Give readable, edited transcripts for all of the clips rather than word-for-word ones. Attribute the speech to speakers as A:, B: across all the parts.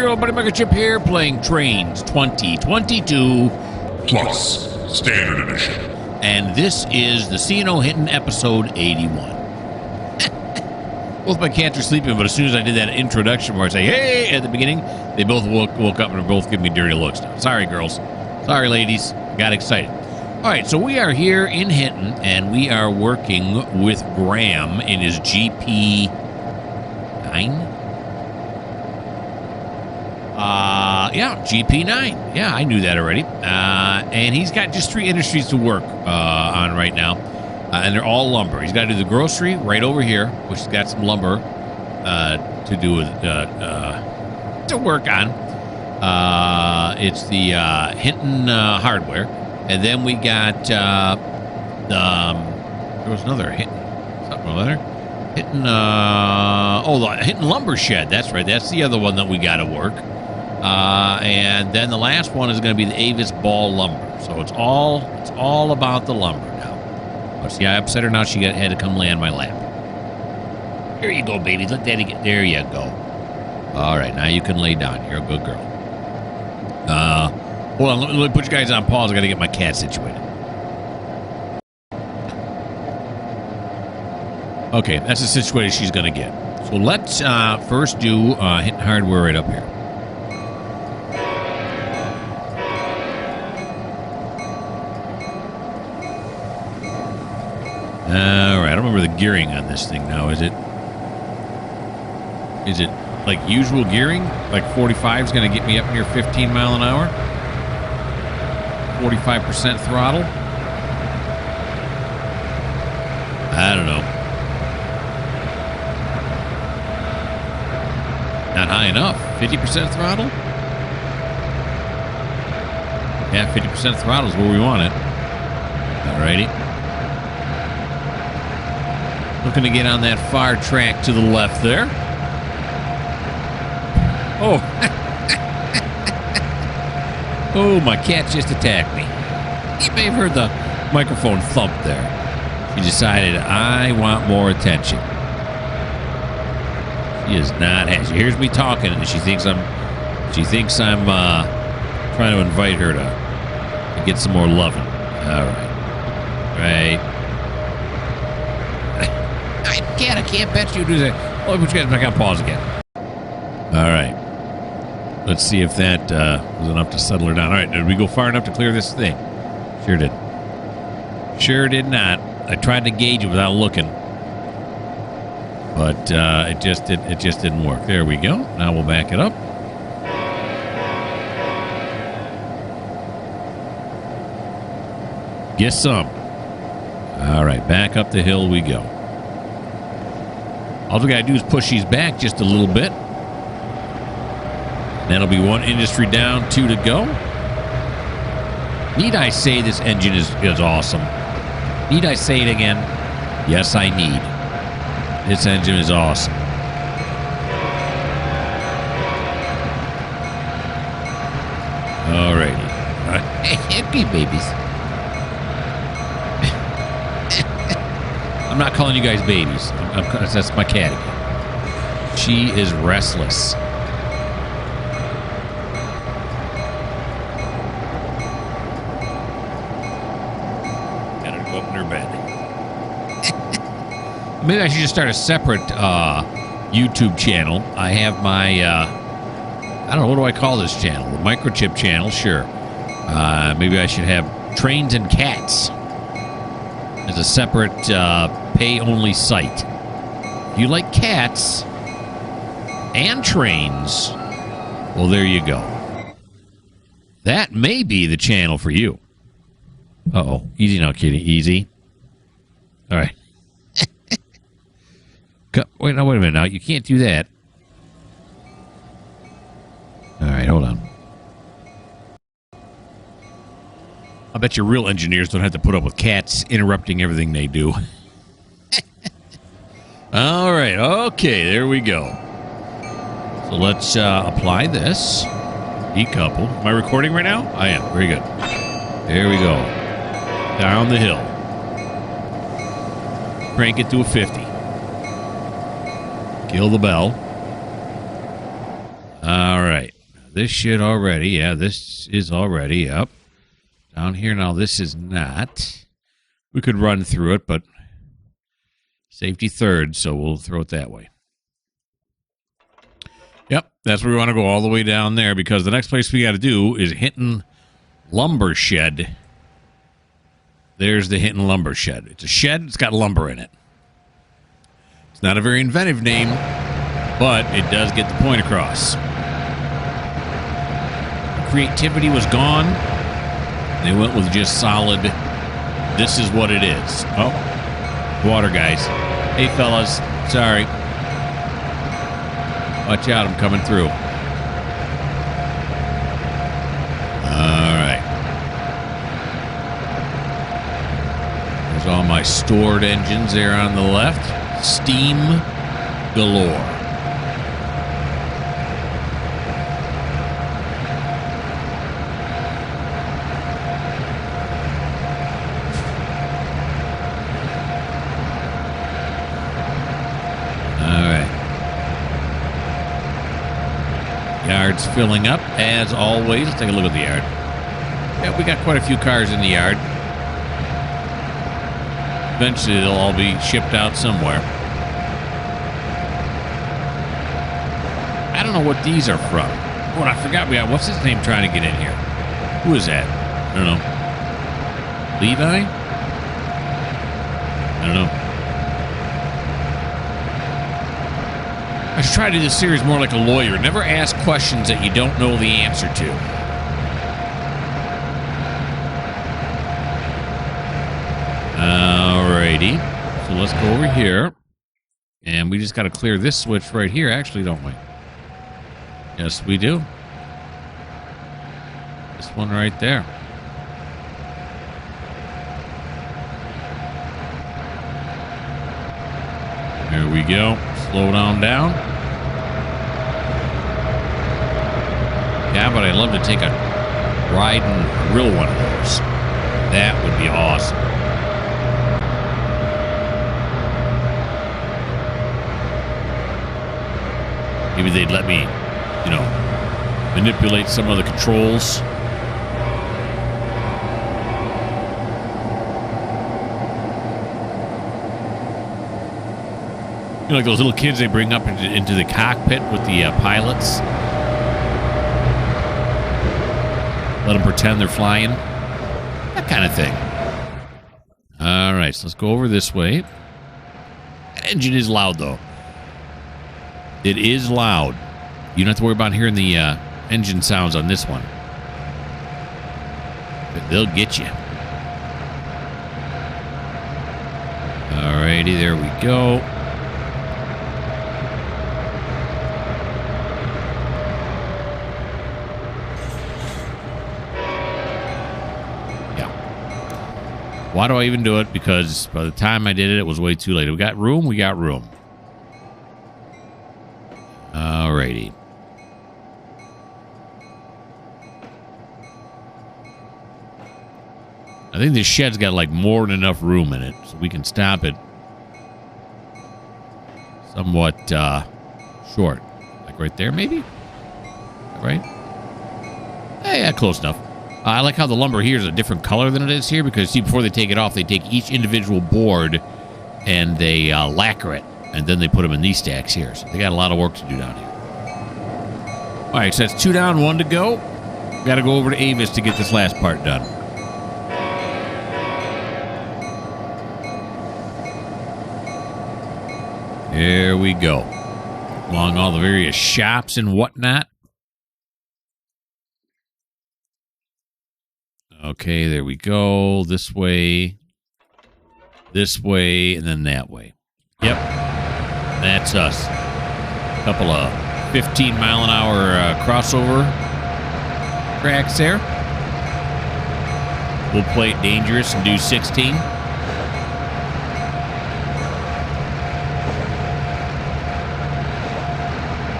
A: your old buddy Mikerowchip here, playing Trainz 2022
B: Plus Standard Edition.
A: And this is the C&O Hinton episode 81. Both my cats are sleeping, but as soon as I did that introduction where I say, hey, at the beginning, they both woke up and are both giving me dirty looks. Sorry, girls. Sorry, ladies. Got excited. All right, so we are here in Hinton, and we are working with Graham in his GP9? Yeah, GP9. Yeah, I knew that already. And he's got just 3 industries to work on right now. And they're all lumber. He's got to do the grocery right over here, which has got some lumber to do with to work on. It's the Hinton hardware, and then we got there was another Hinton something or other Hinton the Hinton lumber shed. That's right. That's the other one that we got to work. And then the last one is going to be the Avis ball lumber. So it's all about the lumber now. Oh, see, I upset her now. She had to come lay on my lap. There you go, baby. Let Daddy get. There you go. All right, now you can lay down. You're a good girl. Hold on. Let me put you guys on pause. I got to get my cat situated. Okay, that's the situation she's going to get. So let's first do Hinton hardware right up here. All right, I don't remember the gearing on this thing now. Is it like usual gearing? Like 45 is going to get me up near 15 mile an hour? 45% throttle? I don't know. Not high enough. 50% throttle? Yeah, 50% throttle is where we want it. All righty. Looking to get on that far track to the left there. Oh. Oh, my cat just attacked me. You may have heard the microphone thump there. She decided, I want more attention. She is not happy. She hears me talking and she thinks I'm trying to invite her to get some more loving. All right. Right. I can't bet you do that. Oh, put you guys back on pause again. All right. Let's see if that was enough to settle her down. All right. Did we go far enough to clear this thing? Sure did. Sure did not. I tried to gauge it without looking, but it just didn't work. There we go. Now we'll back it up. Get some. All right. Back up the hill we go. All we got to do is push these back just a little bit. That'll be 1 industry down, 2 to go. Need I say this engine is awesome? Need I say it again? Yes, I need. This engine is awesome. Alrighty. Hey, babies. I'm not calling you guys babies. That's my cat again. She is restless. Got her to go up in her bed. Maybe I should just start a separate YouTube channel. I have my, I don't know, what do I call this channel? The Mikerowchip channel, sure. Maybe I should have Trainz and Cats as a separate pay-only site. If you like cats and trains, well, there you go. That may be the channel for you. Uh-oh. Easy now, kitty. Easy. All right. Wait a minute now. You can't do that. All right, hold on. I bet your real engineers don't have to put up with cats interrupting everything they do. All right. Okay, there we go. So let's apply this. Decouple. Am I recording right now? I am. Very good. There we go. Down the hill. Crank it to a 50. Kill the bell. All right. this shit already. Yeah, this is already up. Down here now, this is not. We could run through it, but safety third, so we'll throw it that way. Yep, that's where we want to go, all the way down there, because the next place we got to do is Hinton Lumber Shed. There's the Hinton Lumber Shed. It's a shed. It's got lumber in it. It's not a very inventive name, but it does get the point across. Creativity was gone. They went with just solid, this is what it is. Oh, water guys. Hey, fellas. Sorry. Watch out. I'm coming through. All right. There's all my stored engines there on the left. Steam galore. Yard's filling up, as always. Let's take a look at the yard. Yeah, we got quite a few cars in the yard. Eventually, they'll all be shipped out somewhere. I don't know what these are from. Oh, and I forgot we got, what's his name trying to get in here? Who is that? I don't know. Levi? I don't know. I should try to do this series more like a lawyer. Never ask questions that you don't know the answer to. Alrighty. So let's go over here. And we just got to clear this switch right here, actually, don't we? Yes, we do. This one right there. There we go. Slow down. Yeah, but I'd love to take a ride and grill one of those. That would be awesome. Maybe they'd let me, manipulate some of the controls. Like those little kids they bring up into the cockpit with the pilots. Let them pretend they're flying. That kind of thing. All right, so let's go over this way. That engine is loud, though. It is loud. You don't have to worry about hearing the engine sounds on this one. But they'll get you. All righty, there we go. Why do I even do it? Because by the time I did it, it was way too late. We got room. Alrighty. I think this shed's got like more than enough room in it, so we can stop it somewhat short. Like right there, maybe? Right? Yeah, close enough. I like how the lumber here is a different color than it is here because, see, before they take it off, they take each individual board and they lacquer it, and then they put them in these stacks here. So they got a lot of work to do down here. All right, so that's 2 down, 1 to go. Got to go over to Avis to get this last part done. There we go. Along all the various shops and whatnot. Okay, there we go. This way, and then that way. Yep, that's us. A couple of 15-mile-an-hour crossover tracks there. We'll play it dangerous and do 16.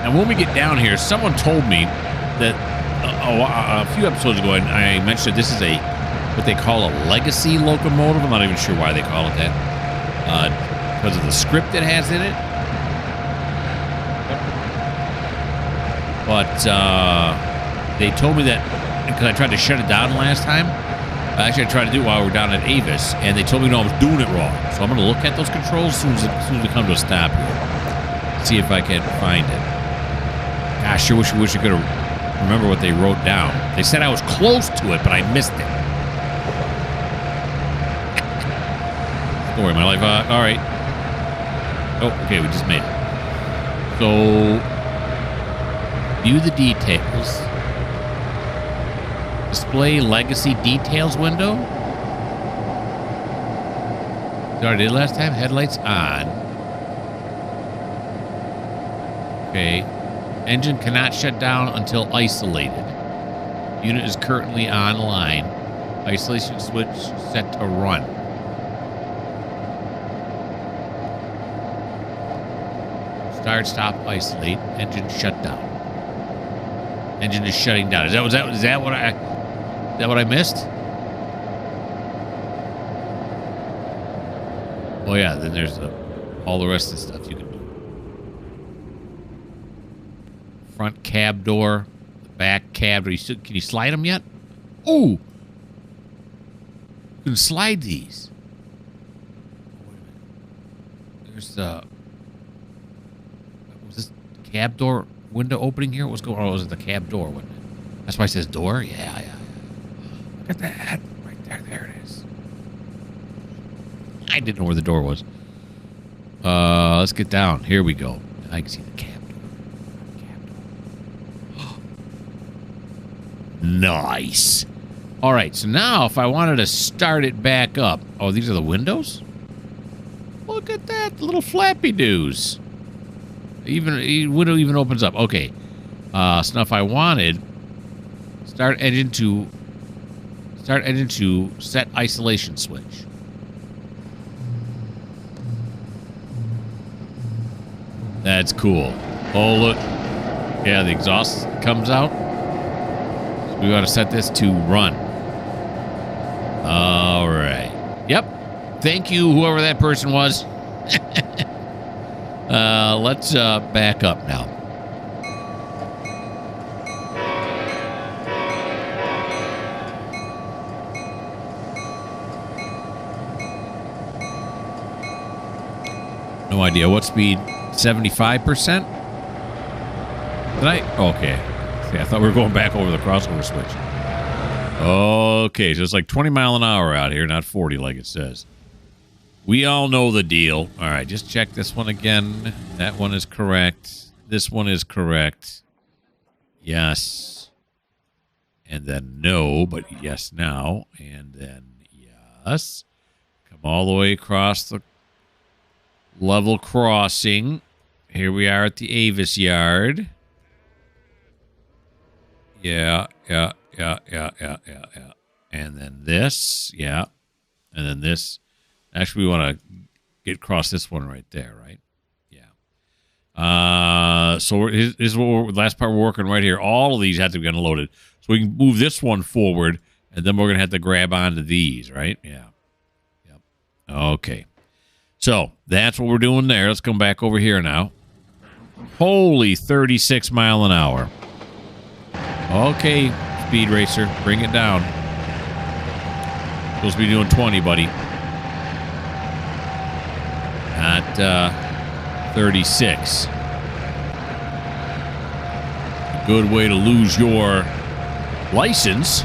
A: And when we get down here, someone told me that a few episodes ago, I mentioned this is what they call a legacy locomotive. I'm not even sure why they call it that. Because of the script it has in it. But they told me that because I tried to shut it down last time. Actually, I tried to do it while we were down at Avis, and they told me no, I was doing it wrong. So I'm going to look at those controls as soon as we come to a stop here. See if I can find it. Gosh, sure wish I could have remember what they wrote down. They said I was close to it, but I missed it. Story of my life. All right. Oh, okay, we just made it. So, view the details. Display legacy details window. That I did last time. Headlights on. Okay. Engine cannot shut down until isolated. Unit is currently online. Isolation switch set to run. Start, stop, isolate. Engine shut down. Engine is shutting down. Is that what I missed? Oh yeah, then there's all the rest of the stuff you can do. Front cab door, the back cab door. Can you slide them yet? Oh, you can slide these. There's the. Was this cab door window opening here? What's going on? Oh, was it the cab door window? That's why it says door? Yeah. Look at that. Right there. There it is. I didn't know where the door was. Let's get down. Here we go. I can see the cab door. Nice. All right. So now if I wanted to start it back up. Oh, these are the windows? Look at that. The little flappy doos. Window even opens up. Okay. So now if I wanted, start engine to set isolation switch. That's cool. Oh, look. Yeah, the exhaust comes out. So we got to set this to run. All right. Yep. Thank you, whoever that person was. Let's back up now. No idea. What speed? 75%? Did I? Okay. See, I thought we were going back over the crossover switch. Okay, so it's like 20 mile an hour out here, not 40 like it says. We all know the deal. All right, just check this one again. That one is correct. This one is correct. Yes. And then no, but yes now. And then yes. Come all the way across the level crossing. Here we are at the Avis yard. Yeah. And then this, yeah. And then this. Actually, we want to get across this one right there, right? Yeah. So this is what last part we're working right here. All of these have to be unloaded. So we can move this one forward, and then we're going to have to grab onto these, right? Yeah. Yep. Okay. So that's what we're doing there. Let's come back over here now. Holy 36 mile an hour. Okay, Speed Racer, bring it down. Supposed to be doing 20, buddy. Not 36. A good way to lose your license.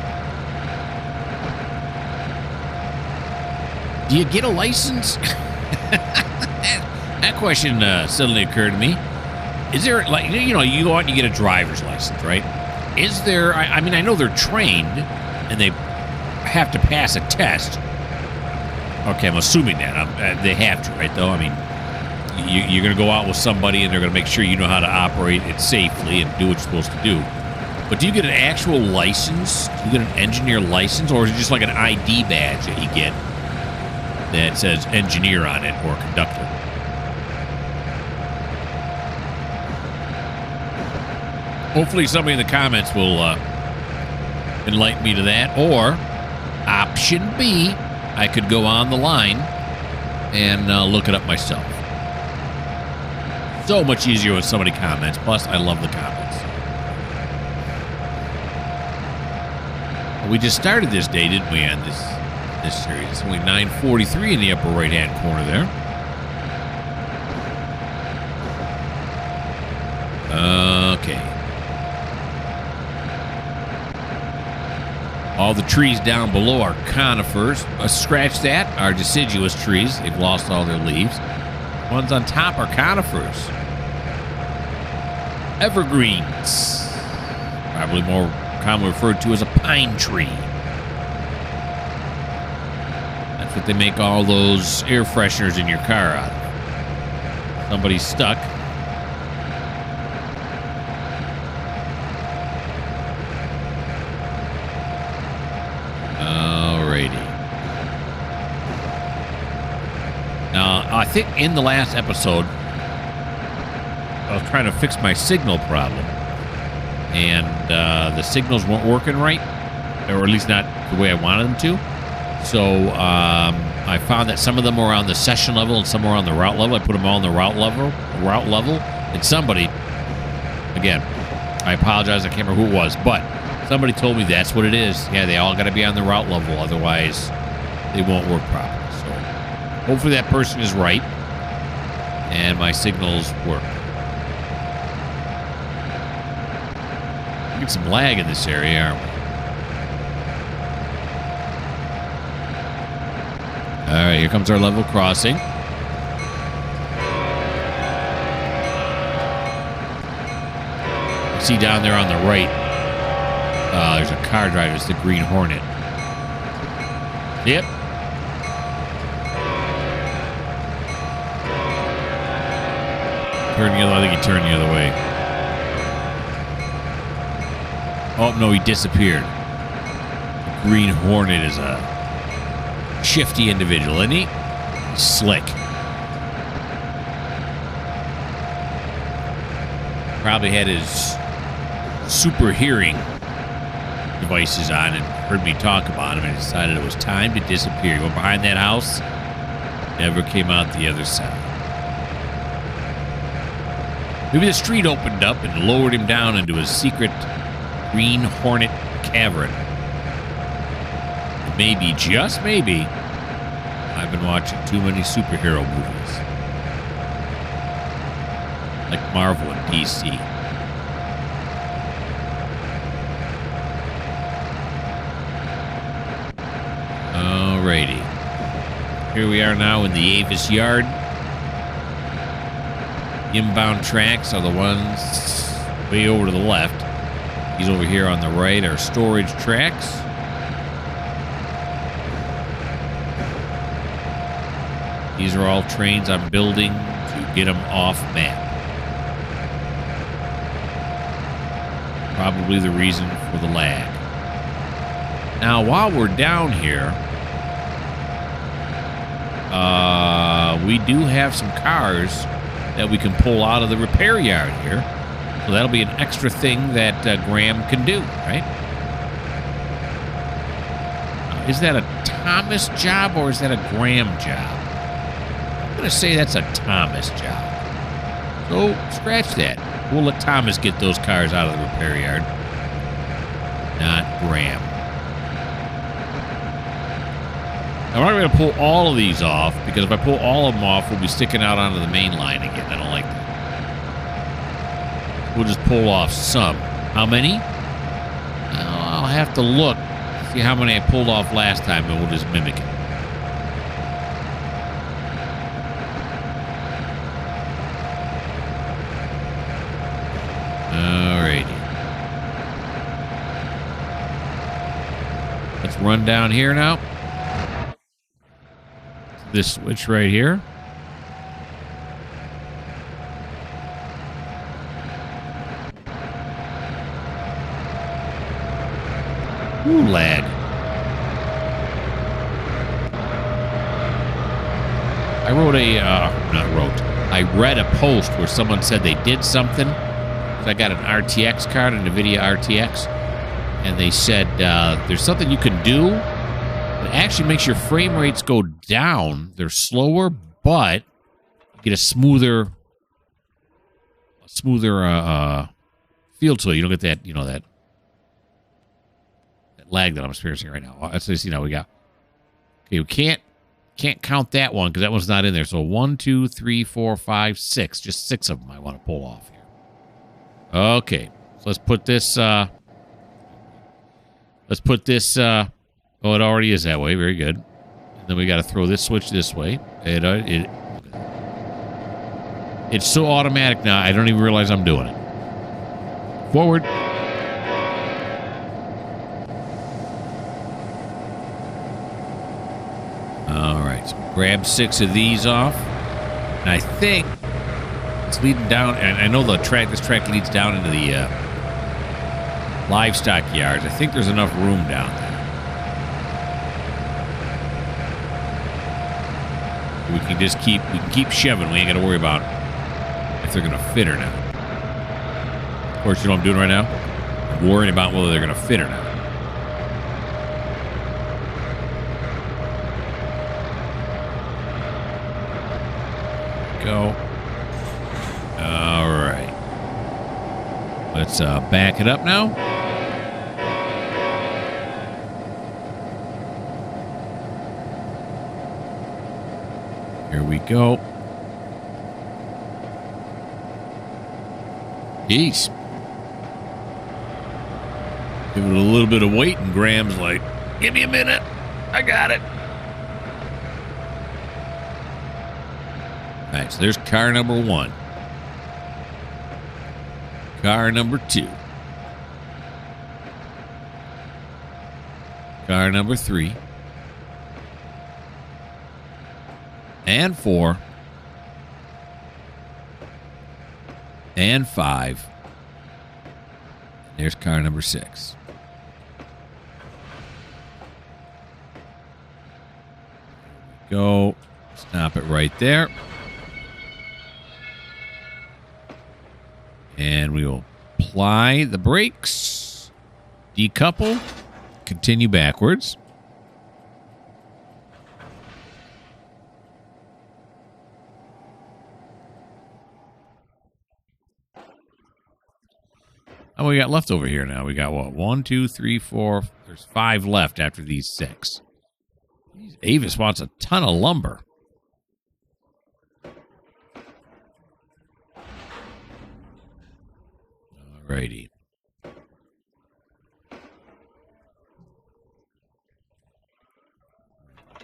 A: Do you get a license? That question suddenly occurred to me. Is there, like, you know, you go out and you get a driver's license, right? Is there, I mean, I know they're trained and they have to pass a test. Okay, I'm assuming that. They have to, right, though? I mean, you're going to go out with somebody and they're going to make sure you know how to operate it safely and do what you're supposed to do. But do you get an actual license? Do you get an engineer license? Or is it just like an ID badge that you get that says engineer on it or conductor? Hopefully somebody in the comments will enlighten me to that. Or option B, I could go on the line and look it up myself. So much easier when somebody comments. Plus, I love the comments. We just started this day, didn't we, on this series? It's only 9:43 in the upper right-hand corner there. Okay. All the trees down below are conifers. Scratch that, are deciduous trees. They've lost all their leaves. Ones on top are conifers. Evergreens. Probably more commonly referred to as a pine tree. That's what they make all those air fresheners in your car out of. Somebody's stuck. Now, I think in the last episode, I was trying to fix my signal problem, and the signals weren't working right, or at least not the way I wanted them to. So I found that some of them were on the session level and some were on the route level. I put them all on the route level, and somebody, again, I apologize, I can't remember who it was, but somebody told me that's what it is. Yeah, they all got to be on the route level, otherwise they won't work properly. So hopefully that person is right and my signals work. We get some lag in this area, aren't we? All right, here comes our level crossing. See down there on the right, there's a car driver. It's the Green Hornet. Yep. Turn the other. I think he turned the other way. Oh no, he disappeared. The Green Hornet is a shifty individual, isn't he? He's slick. Probably had his super hearing devices on and heard me talk about him and decided it was time to disappear. He went behind that house, never came out the other side. Maybe the street opened up and lowered him down into his secret Green Hornet cavern. Maybe, just maybe, I've been watching too many superhero movies. Like Marvel and DC. Alrighty. Here we are now in the Avis yard. Inbound tracks are the ones way over to the left. These over here on the right are storage tracks. These are all trains I'm building to get them off map. Probably the reason for the lag. Now, while we're down here, we do have some cars that we can pull out of the repair yard here. So that'll be an extra thing that Graham can do, right? Is that a Thomas job or is that a Graham job? I'm going to say that's a Thomas job. So scratch that. We'll let Thomas get those cars out of the repair yard, not Graham. Now, we're not going to pull all of these off, because if I pull all of them off, we'll be sticking out onto the main line again. I don't like that. We'll just pull off some. How many? I'll have to look, see how many I pulled off last time, and we'll just mimic it. Alrighty. Let's run down here now. This switch right here. Ooh, lag. I read a post where someone said they did something. I got an RTX card, an NVIDIA RTX, and they said there's something you can do that actually makes your frame rates go down. They're slower, but you get a smoother feel to it. You don't get that, that lag that I'm experiencing right now. Let's see now we got. Okay, we can't count that one because that one's not in there. So 1, 2, 3, 4, 5, 6. Just 6 of them I want to pull off here. Okay, so let's put this. Oh, it already is that way. Very good. And then we got to throw this switch this way. It's so automatic now. I don't even realize I'm doing it. Forward. All right, so grab 6 of these off. And I think it's leading down. And I know this track leads down into the livestock yards. I think there's enough room down there. We can keep shoving. We ain't got to worry about if they're going to fit or not. Of course, you know what I'm doing right now? I'm worrying about whether they're going to fit or not. Go. All right. Let's back it up now. Here we go. Jeez. Give it a little bit of weight, and Graham's like, give me a minute. I got it. All right, so there's car number 1. Car number 2. Car number 3. And 4. And 5. There's car number 6. Go. Stop it right there. And we will apply the brakes. Decouple. Continue backwards. How we got left over here now? We got what? 1, 2, 3, 4. There's 5 left after these 6. Avis wants a ton of lumber. Alrighty.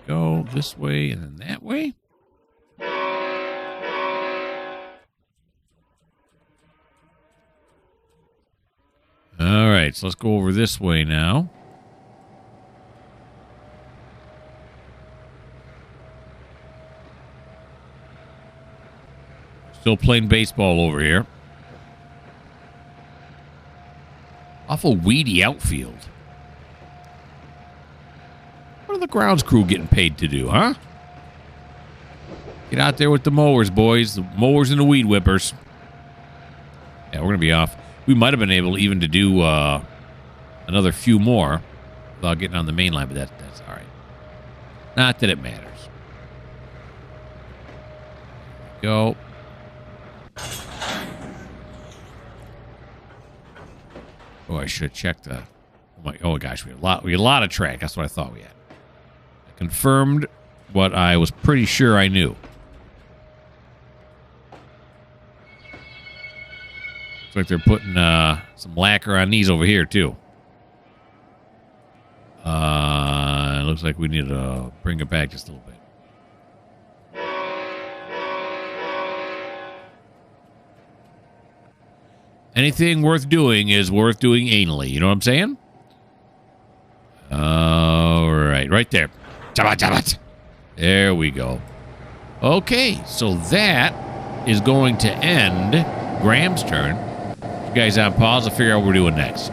A: Go this way and then that way. All right, so let's go over this way now. Still playing baseball over here. Awful weedy outfield. What are the grounds crew getting paid to do, huh? Get out there with the mowers, boys. The mowers and the weed whippers. Yeah, we're going to be off. We might have been able even to do another few more without getting on the main line, but that's all right. Not that it matters. Go. Oh, I should have checked the. Oh gosh, we had a lot of track. That's what I thought we had. I confirmed what I was pretty sure I knew. Looks like they're putting some lacquer on these over here too. It looks like we need to bring it back just a little bit. Anything worth doing is worth doing anally. You know what I'm saying? All right. Right there. There we go. Okay. So that is going to end Graham's turn. You guys on pause. I'll figure out what we're doing next.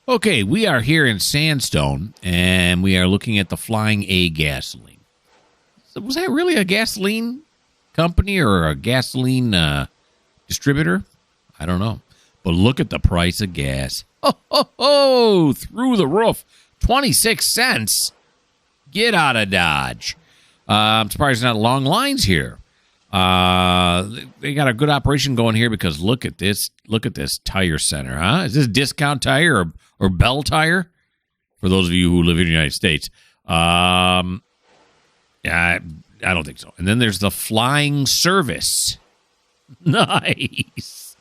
A: Okay, we are here in Sandstone, and we are looking at the Flying A gasoline. So was that really a gasoline company or a gasoline distributor? I don't know. But look at the price of gas. Oh, through the roof. 26 cents. Get out of Dodge. I'm surprised there's not long lines here. They got a good operation going here because look at this. Look at this tire center, huh? Is this Discount Tire or Bell Tire? For those of you who live in the United States. Yeah, I don't think so. And then there's the Flying Service. Nice.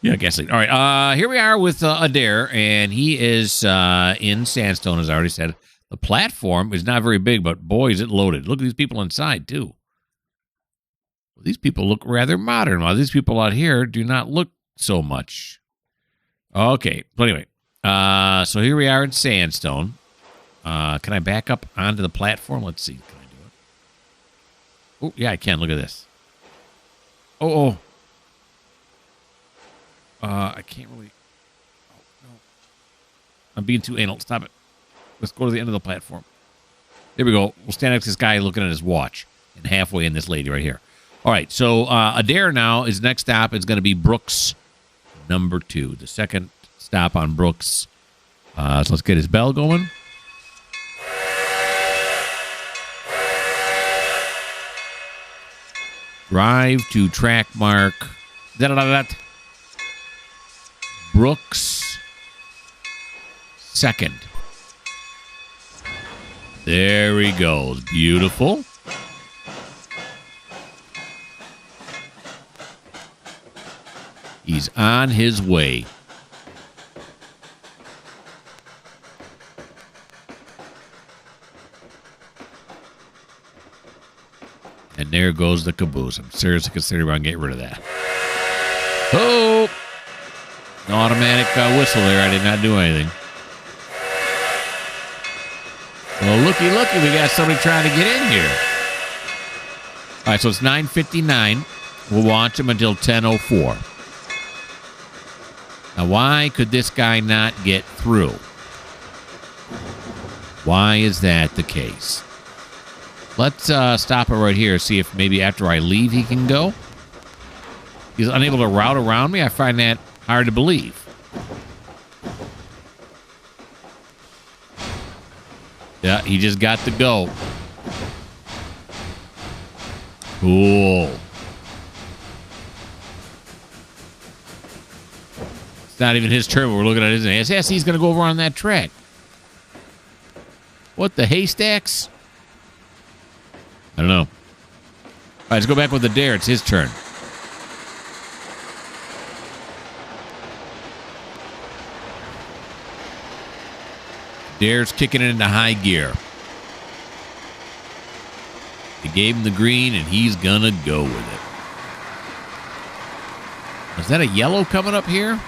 A: Yeah, gasoline. All right, here we are with Adair, and he is in Sandstone, as I already said. The platform is not very big, but boy, is it loaded. Look at these people inside, too. These people look rather modern, while these people out here do not look so much. Okay, but anyway, so here we are in Sandstone. Can I back up onto the platform? Let's see. Can I do it? Oh, yeah, I can. Look at this. Oh. I can't really. Oh, no. I'm being too anal. Stop it. Let's go to the end of the platform. There we go. We'll stand next to this guy looking at his watch. And halfway in this lady right here. All right, so Adair now, his next stop is going to be Brooks number 2. The second stop on Brooks. So let's get his bell going. Drive to track mark. Brooks second. There he goes. Beautiful. He's on his way. And there goes the caboose. I'm seriously considering on getting rid of that. Oh! An automatic whistle there. I did not do anything. Well, looky, we got somebody trying to get in here. All right, so it's 9:59. We'll watch him until 10:04. Now, why could this guy not get through? Why is that the case? Let's stop it right here, see if maybe after I leave he can go. He's unable to route around me? I find that hard to believe. Yeah, he just got to go. Cool. It's not even his turn. We're looking at his ass. Yes, he's going to go over on that track. What, the haystacks? I don't know. All right, let's go back with Adair. It's his turn. Adair's kicking it into high gear. They gave him the green, and he's going to go with it. Is that a yellow coming up here?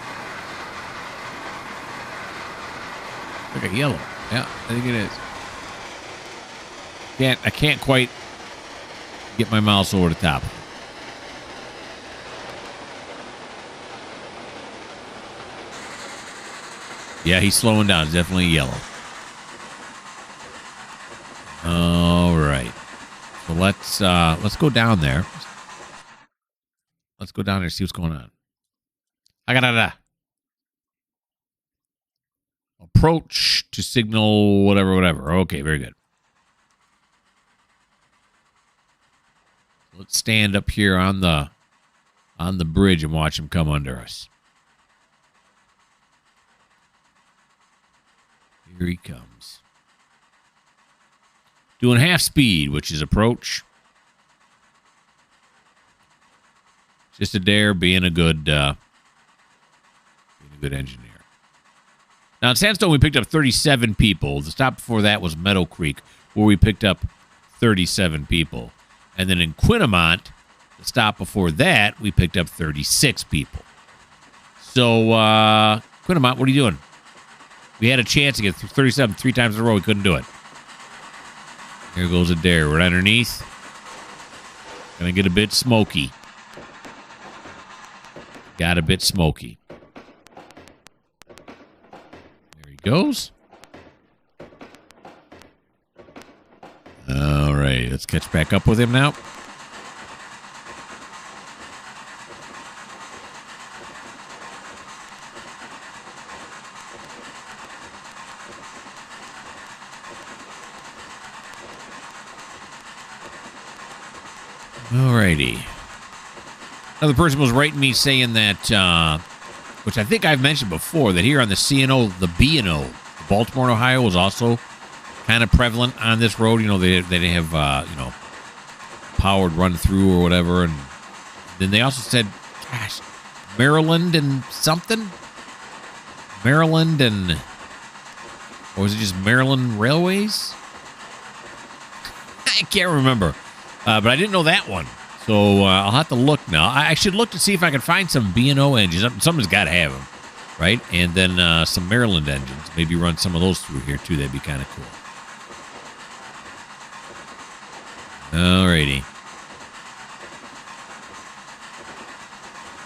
A: Like a yellow. Yeah, I think it is. I can't quite get my mouse over the top. Yeah, he's slowing down. It's definitely yellow. All right. So let's go down there. Let's go down there and see what's going on. Approach to signal whatever. Okay, very good. Let's stand up here on the bridge and watch him come under us. Here he comes. Doing half speed, which is approach. Just Adair being a good engineer. Now in Sandstone, we picked up 37 people. The stop before that was Meadow Creek, where we picked up 37 people. And then in Quinnamont, the stop before that, we picked up 36 people. So, Quinnamont, what are you doing? We had a chance to get 37 3 times in a row. We couldn't do it. Here goes Adair. Right underneath. Gonna get a bit smoky. Got a bit smoky. There he goes. All right, let's catch back up with him now. Alrighty. Another person was writing me saying that, which I think I've mentioned before, that here on the C&O, the B&O, Baltimore and Ohio, was also kind of prevalent on this road. You know, they have, powered run through or whatever. And then they also said, gosh, Maryland and something? Maryland and, or was it just Maryland Railways? I can't remember. But I didn't know that one. So I'll have to look now. I should look to see if I can find some B&O engines. Someone's got to have them, right? And then some Maryland engines. Maybe run some of those through here, too. That'd be kind of cool. Alrighty.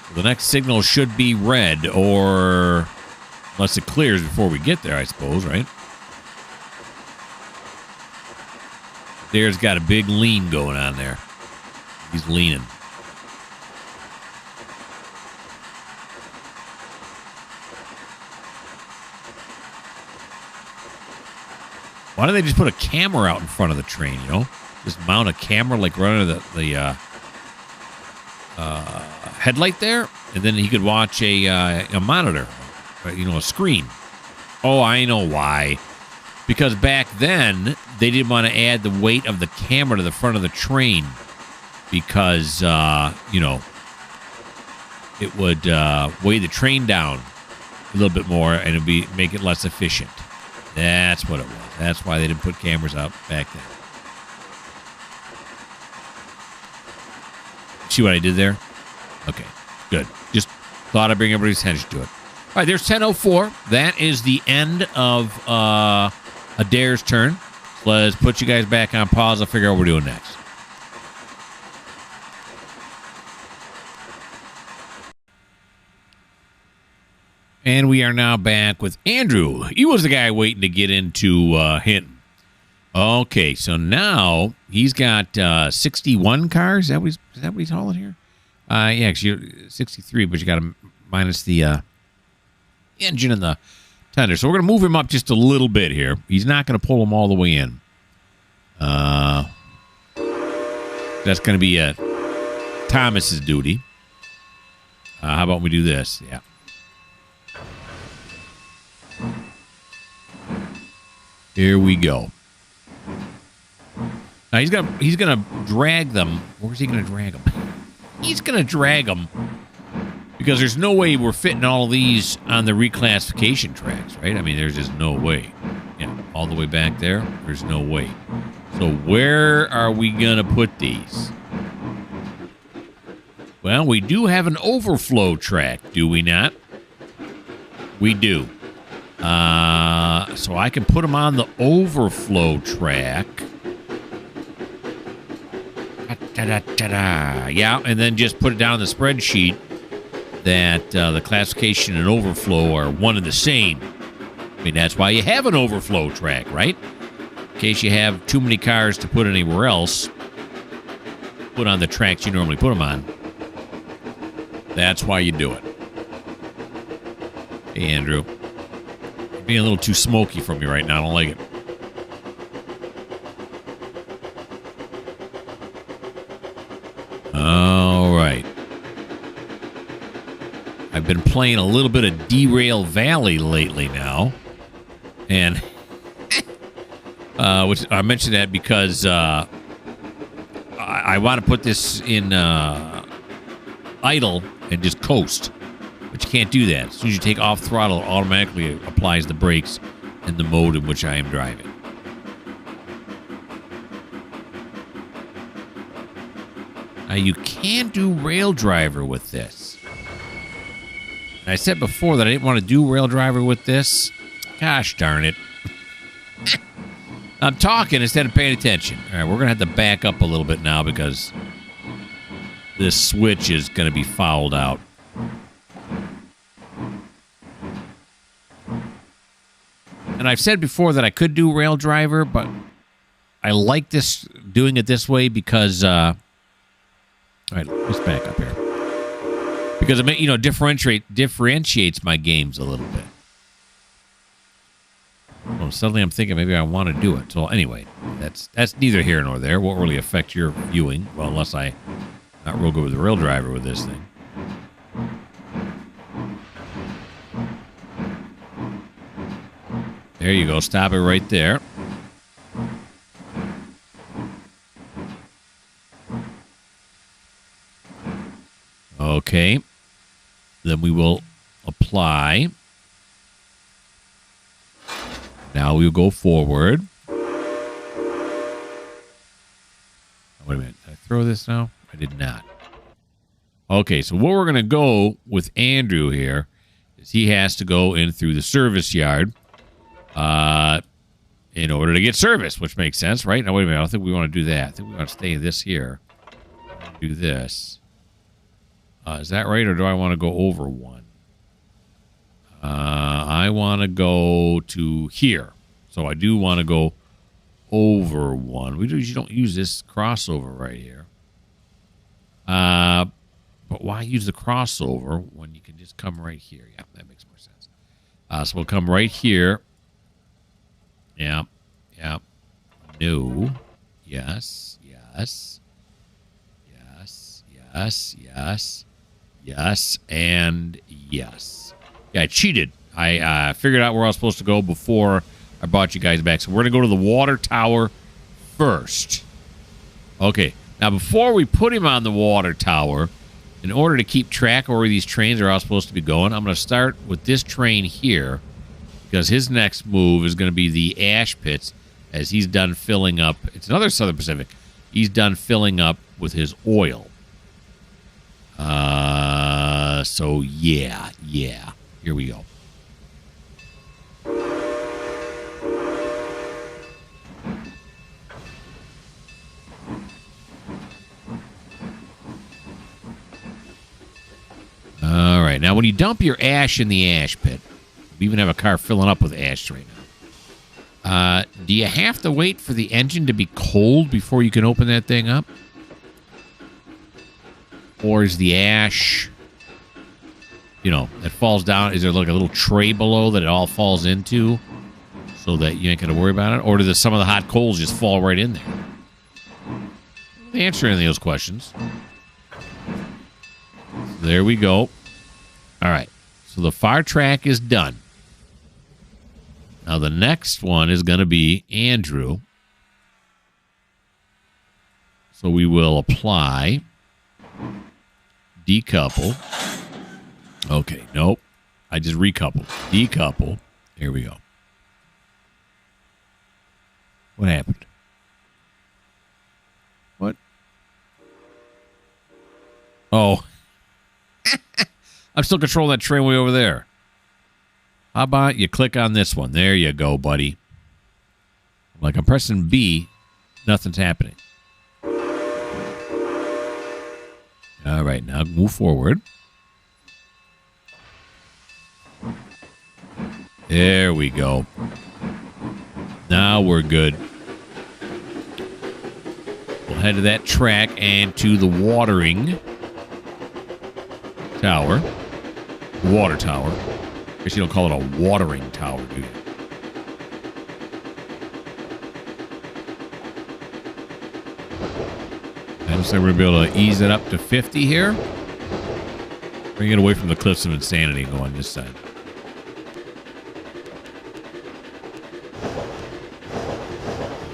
A: So the next signal should be red, or unless it clears before we get there, I suppose, right? There's got a big lean going on there. He's leaning. Why don't they just put a camera out in front of the train, you know? Just mount a camera like right under the headlight there, and then he could watch a monitor, you know, a screen. Oh, I know why. Because back then, they didn't want to add the weight of the camera to the front of the train because, you know, it would weigh the train down a little bit more and it'd make it less efficient. That's what it was. That's why they didn't put cameras out back then. See what I did there? Okay, good. Just thought I'd bring everybody's attention to it. All right, there's 10:04. That is the end of Adair's turn. So let's put you guys back on pause. I'll figure out what we're doing next. And we are now back with Andrew. He was the guy waiting to get into Hinton. Okay, so now he's got 61 cars. Is that what he's hauling here? Yeah, because you're 63, but you got to minus the engine and the tender. So we're going to move him up just a little bit here. He's not going to pull him all the way in. That's going to be Thomas's duty. How about we do this? Yeah. Here we go. Now he's gonna drag them. Where's he gonna drag them? He's gonna drag them because there's no way we're fitting all of these on the reclassification tracks, right? I mean, there's just no way. Yeah, all the way back there. There's no way. So where are we gonna put these? Well, we do have an overflow track, do we not? We do. So I can put them on the overflow track. Yeah, and then just put it down in the spreadsheet that the classification and overflow are one and the same. I mean, that's why you have an overflow track, right? In case you have too many cars to put anywhere else, put on the tracks you normally put them on. That's why you do it. Hey, Andrew. Being a little too smoky for me right now. I don't like it. All right. I've been playing a little bit of Derail Valley lately now. And which I mentioned that because I want to put this in idle and just coast. But you can't do that. As soon as you take off throttle, it automatically applies the brakes in the mode in which I am driving. Now, you can do Rail Driver with this. And I said before that I didn't want to do Rail Driver with this. Gosh darn it. I'm talking instead of paying attention. All right, we're going to have to back up a little bit now because this switch is going to be fouled out. And I've said before that I could do Rail Driver, but I like doing it this way because, all right, let's back up here. Because it, you know, differentiates my games a little bit. Well, suddenly I'm thinking maybe I want to do it. So anyway, that's neither here nor there. Won't really affect your viewing, well, unless I Not real good with the rail driver with this thing. There you go. Stop it right there. Okay. Then we will apply. Now we'll go forward. Wait a minute. Did I throw this now? I did not. Okay, so what we're going to go with Andrew here is he has to go in through the service yard in order to get service, which makes sense, right? Now, wait a minute. I don't think we want to do that. I think we want to stay this here. Do this. Is that right, or do I want to go over one? I want to go to here. So I do want to go over one. We usually don't use this crossover right here. But why use the crossover when you can just come right here? Yeah, that makes more sense. So we'll come right here. Yeah. Yeah. No. Yes. Yes. Yes. Yes. Yes. Yes. And yes. Yeah, I cheated. I figured out where I was supposed to go before I brought you guys back. So we're going to go to the water tower first. Okay. Now, before we put him on the water tower, in order to keep track of where these trains are all supposed to be going, I'm going to start with this train here because his next move is going to be the ash pits as he's done filling up. It's another Southern Pacific. He's done filling up with his oil. So, yeah. Here we go. All right. Now, when you dump your ash in the ash pit, we even have a car filling up with ash right now. Do you have to wait for the engine to be cold before you can open that thing up? Or is the ash, that falls down, is there like a little tray below that it all falls into so that you ain't got to worry about it? Or do some of the hot coals just fall right in there? Answer any of those questions. There we go. All right. So the fire track is done. Now the next one is going to be Andrew. So we will apply, decouple. Okay, nope. I just recoupled. Decouple. Here we go. What happened? What? Oh. I'm still controlling that train way over there. How about you click on this one? There you go, buddy. Like I'm pressing B, nothing's happening. All right, now move forward. There we go. Now we're good. We'll head to that track and to the watering tower. Water tower. I guess you don't call it a watering tower, do you? I looks like we're going to be able to ease it up to 50 here. Bring it away from the cliffs of insanity and go on this side.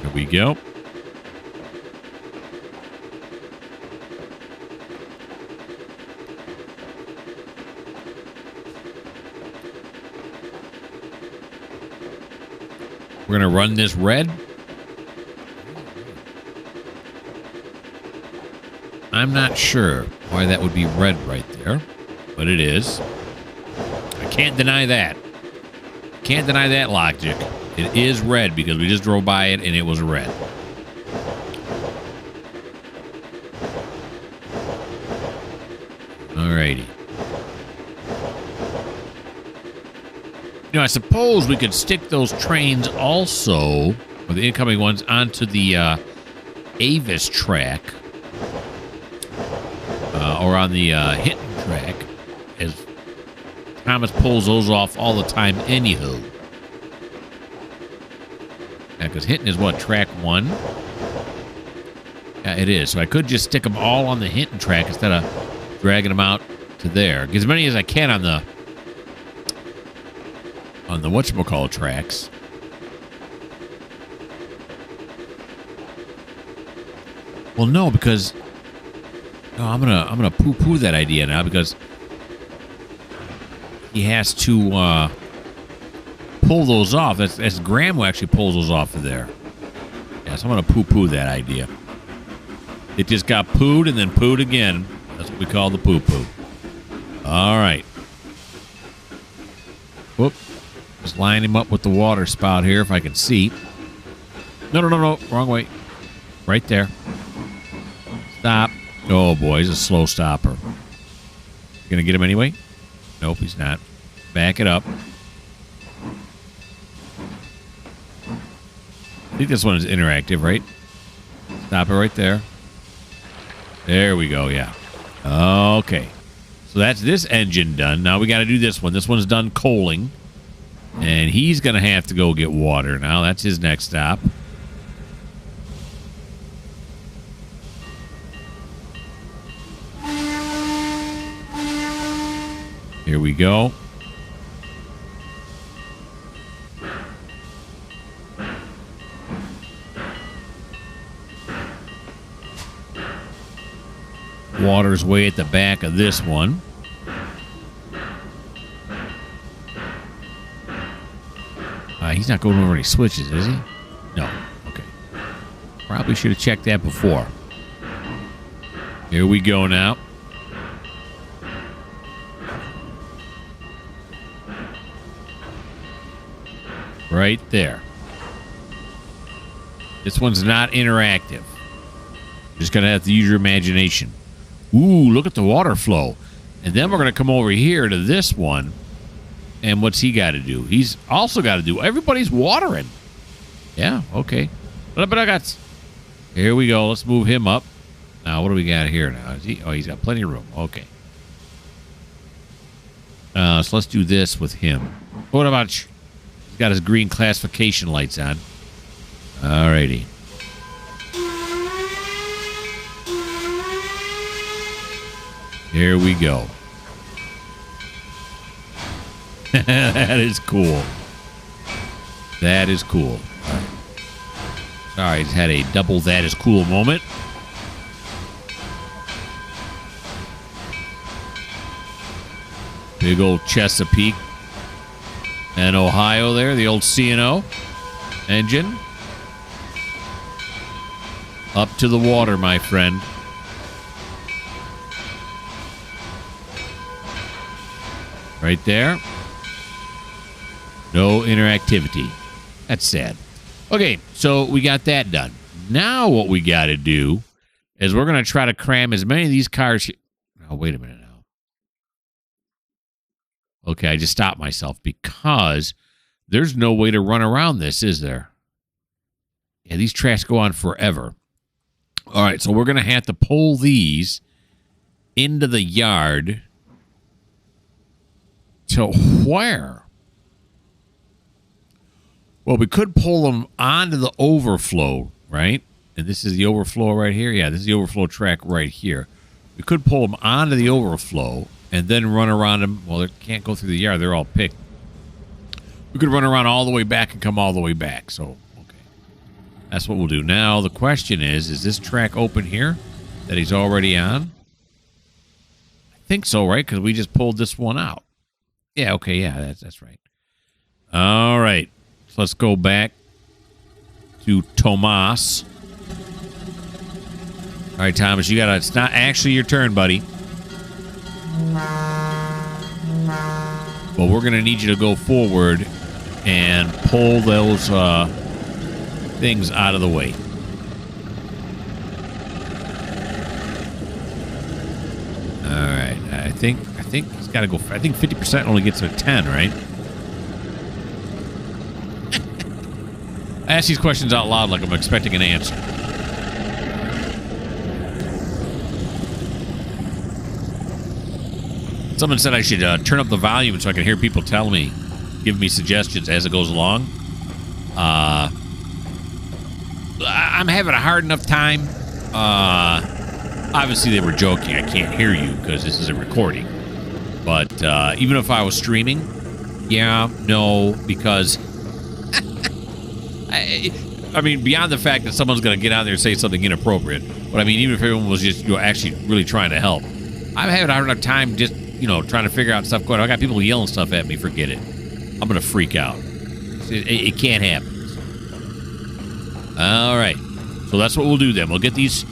A: Here we go. We're going to run this red. I'm not sure why that would be red right there, but it is. I can't deny that. Can't deny that logic. It is red because we just drove by it and it was red. Alrighty. I suppose we could stick those trains also, or the incoming ones, onto the Avis track, or on the Hinton track, as Thomas pulls those off all the time anywho. Yeah, because Hinton is what, track 1? Yeah, It is. So I could just stick them all on the Hinton track instead of dragging them out to there. Get as many as I can on the whatchamacallit tracks. Well, no, because I'm gonna poo-poo that idea now because he has to pull those off. That's Graham who actually pulls those off of there. Yeah, so I'm gonna poo-poo that idea. It just got pooed and then pooed again. That's what we call the poo-poo. All right. Whoop. Just line him up with the water spout here if I can see. No. Wrong way. Right there. Stop. Oh, boy. He's a slow stopper. Gonna get him anyway? Nope, he's not. Back it up. I think this one is interactive, right? Stop it right there. There we go, yeah. Okay. So that's this engine done. Now we got to do this one. This one's done coaling. And he's going to have to go get water now. That's his next stop. Here we go. Water's way at the back of this one. He's not going over any switches, is he? No. Okay. Probably should have checked that before. Here we go now. Right there. This one's not interactive. Just going to have to use your imagination. Ooh, look at the water flow. And then we're going to come over here to this one. And what's he got to do? He's also got to do... Everybody's watering. Yeah, okay. But I got... Here we go. Let's move him up. Now, what do we got here now? He's got plenty of room. Okay. So let's do this with him. What about... He's got his green classification lights on. Alrighty. Here we go. That is cool. That is cool. Right. Sorry, just had a double that is cool moment. Big old Chesapeake and Ohio there, the old C&O engine. Up to the water, my friend. Right there. No interactivity. That's sad. Okay, so we got that done. Now what we got to do is we're going to try to cram as many of these cars... Oh, wait a minute now. Okay, I just stopped myself because there's no way to run around this, is there? Yeah, these tracks go on forever. All right, so we're going to have to pull these into the yard to where? Well, we could pull them onto the overflow, right? And this is the overflow right here. Yeah, this is the overflow track right here. We could pull them onto the overflow and then run around them. Well, they can't go through the yard. They're all picked. We could run around all the way back and come all the way back. So, okay. That's what we'll do. Now, the question is this track open here that he's already on? I think so, right? Because we just pulled this one out. Yeah, okay, yeah, that's right. All right. So let's go back to Tomas. All right, Thomas, it's not actually your turn, buddy. But we're going to need you to go forward and pull those things out of the way. All right, I think he's got to go. I think 50% only gets a 10, right? I ask these questions out loud like I'm expecting an answer. Someone said I should turn up the volume so I can hear people tell me, give me suggestions as it goes along. I'm having a hard enough time Obviously, they were joking. I can't hear you because this is a recording. But even if I was streaming, yeah, no, because I mean, beyond the fact that someone's going to get out there and say something inappropriate, but I mean, even if everyone was just actually really trying to help, I'm having a hard enough time just trying to figure out stuff going on. I got people yelling stuff at me. Forget it. I'm going to freak out. It can't happen. All right. So that's what we'll do then. We'll get these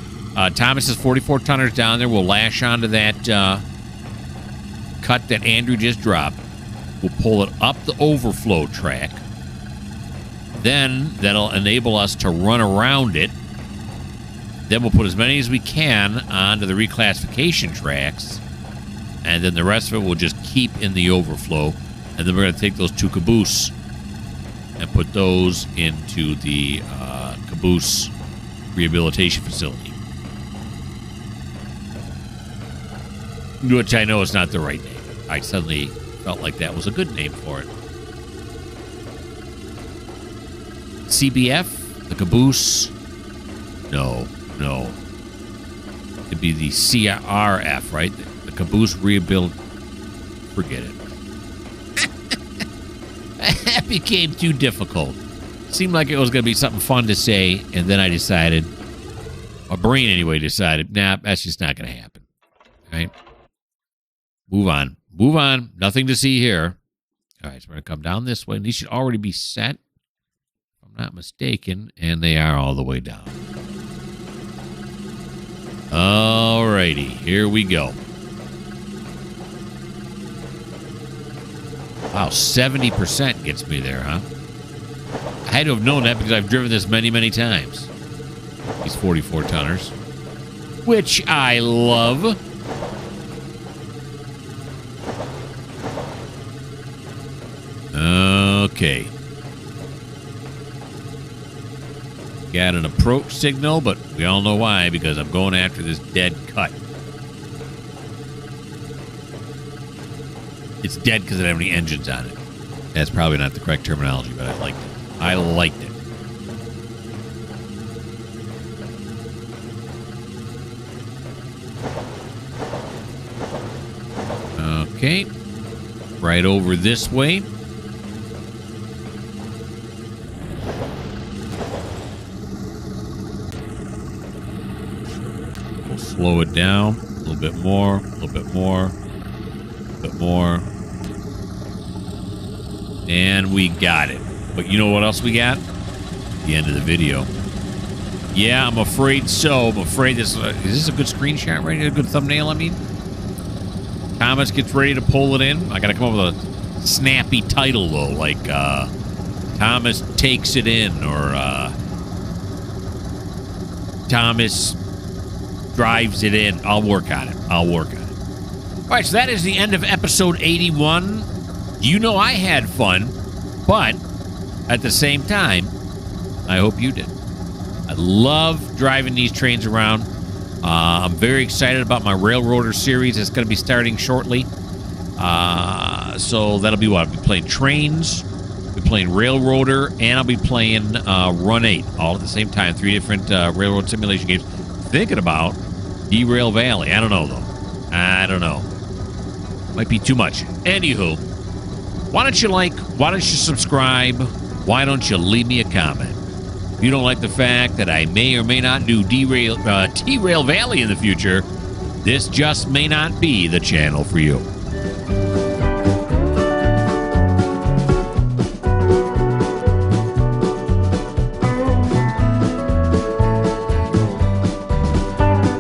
A: Thomas's 44 tonners down there. We'll lash onto that cut that Andrew just dropped. We'll pull it up the overflow track. Then that'll enable us to run around it. Then we'll put as many as we can onto the reclassification tracks. And then the rest of it we'll just keep in the overflow. And then we're going to take those two caboose and put those into the caboose rehabilitation facility. Which I know is not the right name. I suddenly felt like that was a good name for it. CBF? The caboose? No. It'd be the CRF, right? The caboose rebuild. Forget it. That became too difficult. Seemed like it was going to be something fun to say, and then I decided, my brain anyway decided, nah, that's just not going to happen. All right? Move on. Nothing to see here. All right, so we're going to come down this way. And these should already be set, if I'm not mistaken, and they are all the way down. All righty, here we go. Wow, 70% gets me there, huh? I had to have known that because I've driven this many, many times. These 44 tonners, which I love. Okay. Got an approach signal, but we all know why, because I'm going after this dead cut. It's dead because it doesn't have any engines on it. That's probably not the correct terminology, but I liked it. I liked it. Okay. Right over this way. We'll slow it down a little bit more, a little bit more, a bit more. And we got it. But you know what else we got? The end of the video. Yeah, I'm afraid so. I'm afraid this... is this a good screenshot, right? A good thumbnail, I mean? Thomas gets ready to pull it in. I got to come up with a snappy title, though. Like, Thomas takes it in, or Thomas drives it in. I'll work on it. All right, so that is the end of episode 81. You know I had fun, but at the same time, I hope you did. I love driving these trains around. I'm very excited about my Railroader series. It's going to be starting shortly. So that'll be what? I'll be playing Trainz, I'll be playing Railroader, and I'll be playing Run 8 all at the same time. 3 different railroad simulation games. Thinking about Derail Valley. I don't know, though. I don't know. Might be too much. Anywho, why don't you like? Why don't you subscribe? Why don't you leave me a comment? If you don't like the fact that I may or may not do T-Rail Valley in the future, this just may not be the channel for you.